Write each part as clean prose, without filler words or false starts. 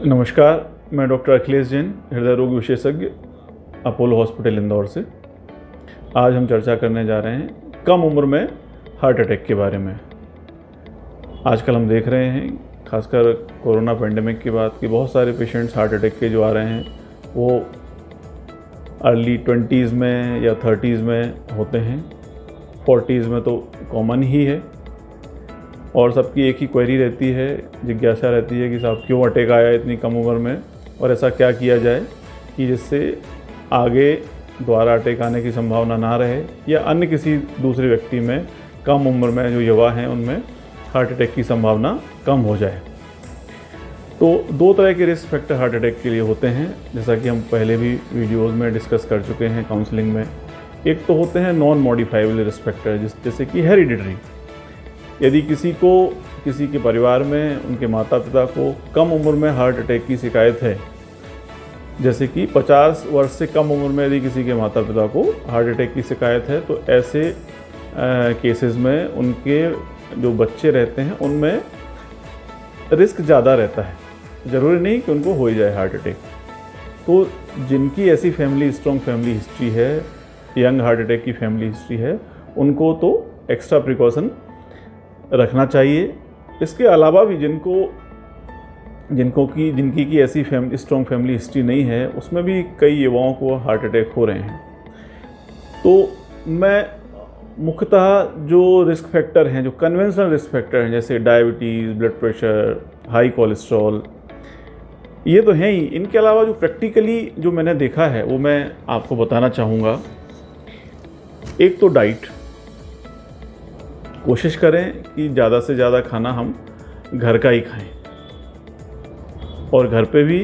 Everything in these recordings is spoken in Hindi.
नमस्कार, मैं डॉक्टर अखिलेश जैन, हृदय रोग विशेषज्ञ, अपोलो हॉस्पिटल इंदौर से। आज हम चर्चा करने जा रहे हैं कम उम्र में हार्ट अटैक के बारे में। आजकल हम देख रहे हैं, खासकर कोरोना पेंडेमिक के बाद, कि बहुत सारे पेशेंट्स हार्ट अटैक के जो आ रहे हैं वो अर्ली 20s में या 30s में होते हैं। 40s में तो कॉमन ही है। और सबकी एक ही क्वेरी रहती है, जिज्ञासा रहती है कि साहब क्यों अटैक आया इतनी कम उम्र में, और ऐसा क्या किया जाए कि जिससे आगे दोबारा अटैक आने की संभावना ना रहे, या अन्य किसी दूसरे व्यक्ति में कम उम्र में जो युवा हैं उनमें हार्ट अटैक की संभावना कम हो जाए। तो दो तरह के रिस्क फैक्टर हार्ट अटैक के लिए होते हैं, जैसा कि हम पहले भी वीडियोज़ में डिस्कस कर चुके हैं काउंसलिंग में। एक तो होते हैं नॉन मॉडिफाइबल रिस्क फैक्टर, जैसे कि हेरिडिटरी। यदि किसी के परिवार में उनके माता पिता को कम उम्र में हार्ट अटैक की शिकायत है, जैसे कि 50 वर्ष से कम उम्र में यदि किसी के माता पिता को हार्ट अटैक की शिकायत है, तो ऐसे केसेस में उनके जो बच्चे रहते हैं उनमें रिस्क ज़्यादा रहता है। ज़रूरी नहीं कि उनको हो ही जाए हार्ट अटैक। तो जिनकी ऐसी स्ट्रॉन्ग फैमिली हिस्ट्री है, यंग हार्ट अटैक की फैमिली हिस्ट्री है, उनको तो एक्स्ट्रा प्रिकॉशन रखना चाहिए। इसके अलावा भी जिनकी की ऐसी स्ट्रॉन्ग फैमिली हिस्ट्री नहीं है, उसमें भी कई युवाओं को हार्ट अटैक हो रहे हैं। तो मैं मुख्यतः जो रिस्क फैक्टर हैं, जो कन्वेंशनल रिस्क फैक्टर हैं, जैसे diabetes, blood pressure, high cholesterol, ये तो हैं ही। इनके अलावा जो प्रैक्टिकली जो मैंने देखा है वो मैं आपको बताना चाहूँगा। एक तो डाइट, कोशिश करें कि ज़्यादा से ज़्यादा खाना हम घर का ही खाएं, और घर पे भी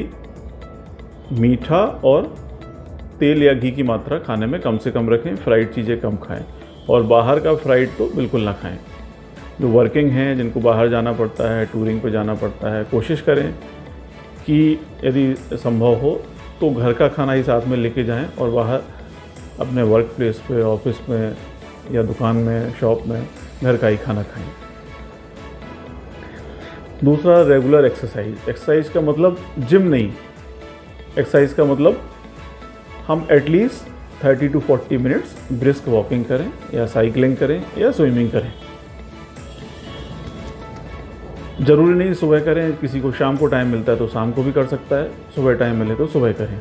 मीठा और तेल या घी की मात्रा खाने में कम से कम रखें। फ्राइड चीज़ें कम खाएं, और बाहर का फ्राइड तो बिल्कुल ना खाएं। जो वर्किंग हैं, जिनको बाहर जाना पड़ता है, टूरिंग पे जाना पड़ता है, कोशिश करें कि यदि संभव हो तो घर का खाना ही साथ में लेके जाएं, और बाहर अपने वर्क प्लेस पे, ऑफिस में या दुकान में, शॉप में घर का ही खाना खाएं। दूसरा, रेगुलर एक्सरसाइज। एक्सरसाइज का मतलब जिम नहीं, एक्सरसाइज का मतलब हम at least 30 to 40 minutes brisk walking करें, या साइकिलिंग करें, या स्विमिंग करें। ज़रूरी नहीं सुबह करें, किसी को शाम को टाइम मिलता है तो शाम को भी कर सकता है, सुबह टाइम मिले तो सुबह करें।